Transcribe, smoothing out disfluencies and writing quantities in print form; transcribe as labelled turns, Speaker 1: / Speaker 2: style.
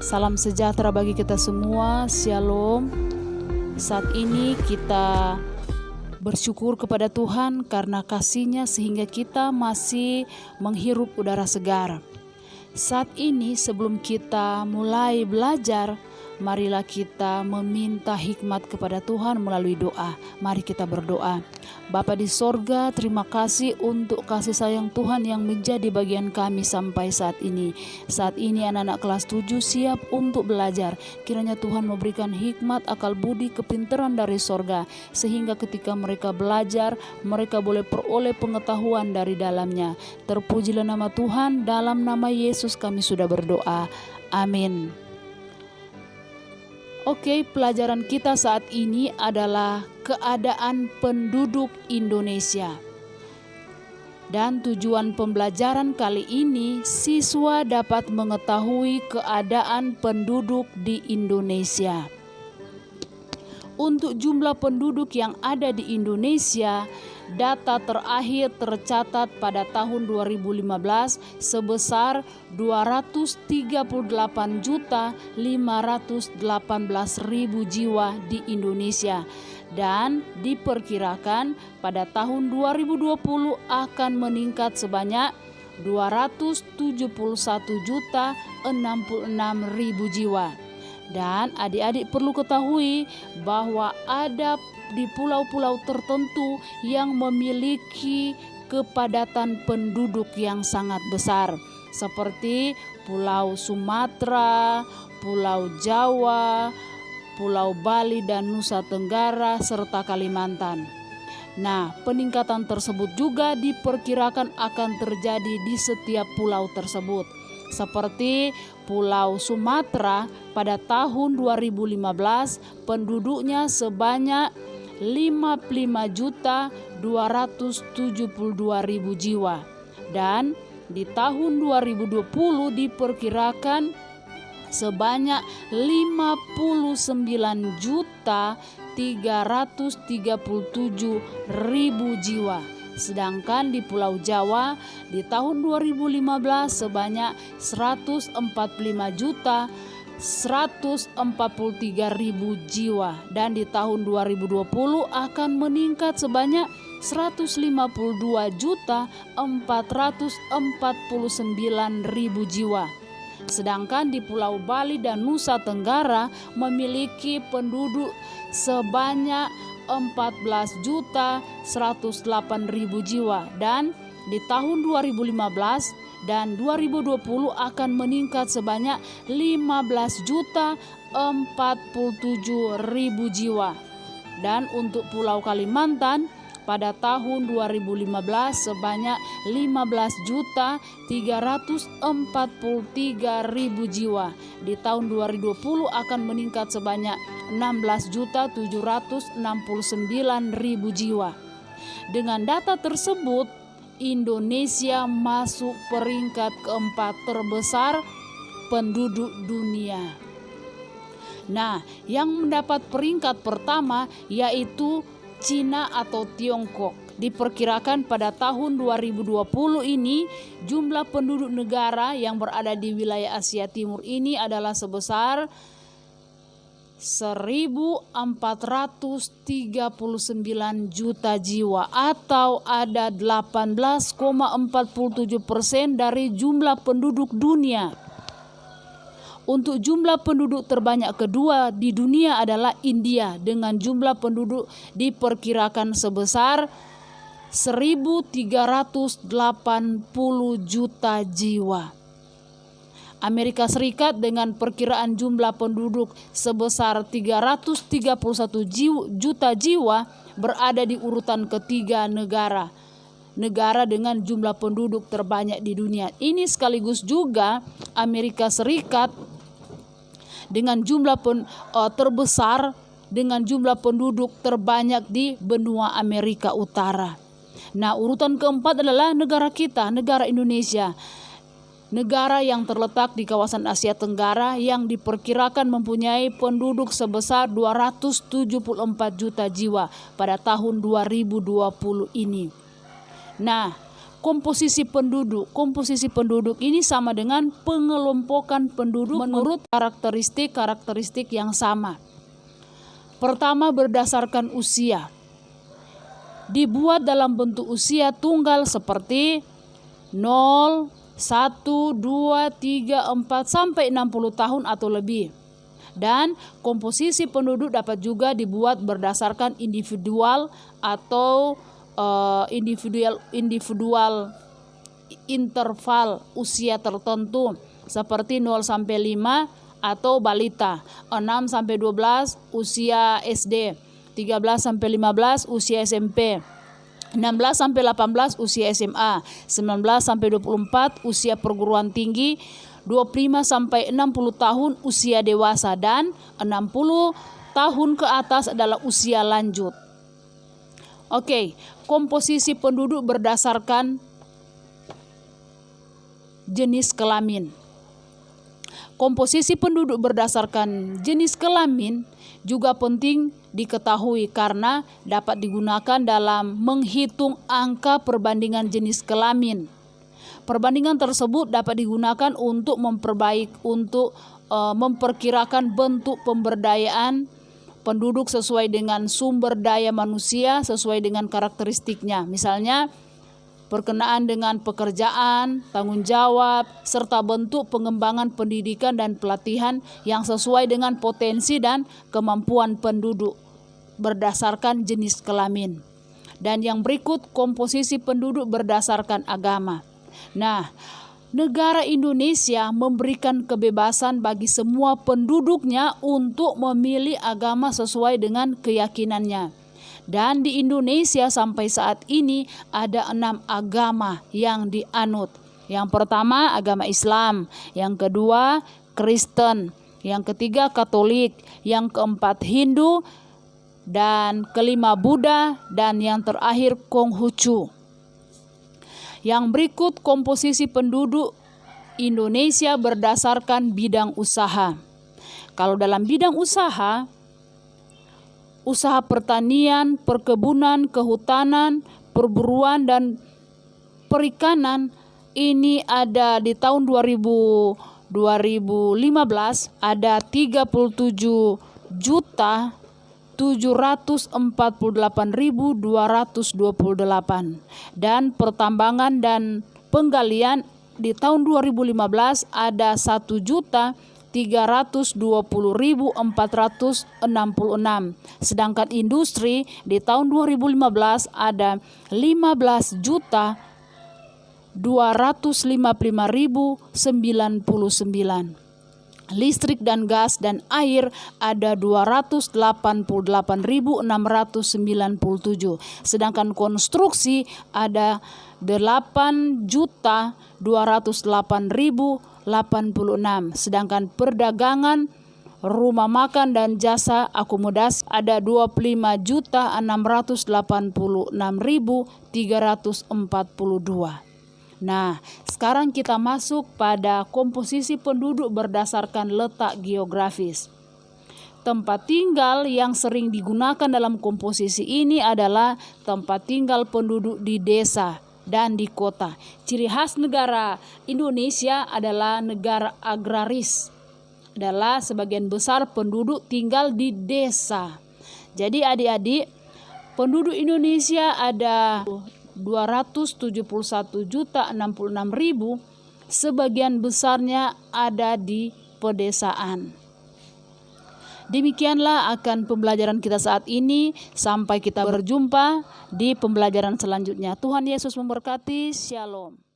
Speaker 1: Salam sejahtera bagi kita semua, Shalom. Saat ini kita bersyukur kepada Tuhan karena kasih-Nya sehingga kita masih menghirup udara segar. Saat ini sebelum kita mulai belajar, marilah kita meminta hikmat kepada Tuhan melalui doa. Mari kita berdoa. Bapa di sorga, terima kasih untuk kasih sayang Tuhan yang menjadi bagian kami sampai saat ini. Saat ini anak-anak kelas 7 siap untuk belajar. Kiranya Tuhan memberikan hikmat, akal budi, kepintaran dari sorga. Sehingga ketika mereka belajar, mereka boleh peroleh pengetahuan dari dalamnya. Terpujilah nama Tuhan, dalam nama Yesus kami sudah berdoa. Amin. Oke, pelajaran kita saat ini adalah keadaan penduduk Indonesia. Dan tujuan pembelajaran kali ini, siswa dapat mengetahui keadaan penduduk di Indonesia. Untuk jumlah penduduk yang ada di Indonesia, data terakhir tercatat pada tahun 2015 sebesar 238.518.000 jiwa di Indonesia, dan diperkirakan pada tahun 2020 akan meningkat sebanyak 271.066.000 jiwa. Dan adik-adik perlu ketahui bahwa ada di pulau-pulau tertentu yang memiliki kepadatan penduduk yang sangat besar, seperti Pulau Sumatera, Pulau Jawa, Pulau Bali dan Nusa Tenggara serta Kalimantan. Nah, peningkatan tersebut juga diperkirakan akan terjadi di setiap pulau tersebut. Seperti Pulau Sumatera pada tahun 2015 penduduknya sebanyak 55.272.000 jiwa, dan di tahun 2020 diperkirakan sebanyak 59.337.000 jiwa. Sedangkan di Pulau Jawa di tahun 2015 sebanyak 145.143.000 jiwa, dan di tahun 2020 akan meningkat sebanyak 152.449.000 jiwa. Sedangkan di Pulau Bali dan Nusa Tenggara memiliki penduduk sebanyak 14.108.000 jiwa, dan di tahun 2015 dan 2020 akan meningkat sebanyak 15.047.000 jiwa. Dan untuk Pulau Kalimantan pada tahun 2015 sebanyak 15.343.000 jiwa. Di tahun 2020 akan meningkat sebanyak 16.769.000 jiwa. Dengan data tersebut, Indonesia masuk peringkat keempat terbesar penduduk dunia. Nah, yang mendapat peringkat pertama yaitu Cina atau Tiongkok. Diperkirakan pada tahun 2020 ini jumlah penduduk negara yang berada di wilayah Asia Timur ini adalah sebesar 1.439 juta jiwa, atau ada 18,47% dari jumlah penduduk dunia. Untuk jumlah penduduk terbanyak kedua di dunia adalah India dengan jumlah penduduk diperkirakan sebesar 1.380 juta jiwa. Amerika Serikat dengan perkiraan jumlah penduduk sebesar 331 juta jiwa berada di urutan ketiga negara dengan jumlah penduduk terbanyak di dunia. Ini sekaligus juga Amerika Serikat dengan jumlah terbesar dengan jumlah penduduk terbanyak di benua Amerika Utara. Nah, urutan keempat adalah negara kita, negara Indonesia. Negara yang terletak di kawasan Asia Tenggara yang diperkirakan mempunyai penduduk sebesar 274 juta jiwa pada tahun 2020 ini. Nah, komposisi penduduk. Komposisi penduduk ini sama dengan pengelompokan penduduk menurut karakteristik yang sama. Pertama, berdasarkan usia. Dibuat dalam bentuk usia tunggal seperti 0, 1, 2, 3, 4 sampai 60 tahun atau lebih. Dan komposisi penduduk dapat juga dibuat berdasarkan individual atau individual interval usia tertentu seperti 0 sampai 5 atau balita, 6 sampai 12 usia SD, 13 sampai 15 usia SMP, 16 sampai 18 usia SMA, 19 sampai 24 usia perguruan tinggi, 25 sampai 60 tahun usia dewasa, dan 60 tahun ke atas adalah usia lanjut. Oke, komposisi penduduk berdasarkan jenis kelamin. Komposisi penduduk berdasarkan jenis kelamin juga penting diketahui karena dapat digunakan dalam menghitung angka perbandingan jenis kelamin. Perbandingan tersebut dapat digunakan untuk memperkirakan bentuk pemberdayaan penduduk sesuai dengan sumber daya manusia sesuai dengan karakteristiknya. Misalnya berkenaan dengan pekerjaan, tanggung jawab, serta bentuk pengembangan pendidikan dan pelatihan yang sesuai dengan potensi dan kemampuan penduduk berdasarkan jenis kelamin. Dan yang berikut, komposisi penduduk berdasarkan agama. Nah, negara Indonesia memberikan kebebasan bagi semua penduduknya untuk memilih agama sesuai dengan keyakinannya. Dan di Indonesia sampai saat ini ada 6 agama yang dianut. Yang pertama agama Islam, yang kedua Kristen, yang ketiga Katolik, yang keempat Hindu, dan kelima Buddha, dan yang terakhir Konghucu. Yang berikut komposisi penduduk Indonesia berdasarkan bidang usaha. Kalau dalam bidang usaha pertanian, perkebunan, kehutanan, perburuan, dan perikanan, ini ada di tahun 2015 ada 37.748.228, dan pertambangan dan penggalian di tahun 2015 ada 1.320.466, sedangkan industri di tahun 2015 ada 15.255.099. Listrik dan gas dan air ada 288.697, sedangkan konstruksi ada 8.208.086, sedangkan perdagangan, rumah makan dan jasa akomodasi ada 25.686.342. Nah, sekarang kita masuk pada komposisi penduduk berdasarkan letak geografis. Tempat tinggal yang sering digunakan dalam komposisi ini adalah tempat tinggal penduduk di desa dan di kota. Ciri khas negara Indonesia adalah negara agraris. Adalah sebagian besar penduduk tinggal di desa. Jadi adik-adik, penduduk Indonesia ada 271.066.000, sebagian besarnya ada di pedesaan. Demikianlah akan pembelajaran kita saat ini. Sampai kita berjumpa di pembelajaran selanjutnya. Tuhan Yesus memberkati. Shalom.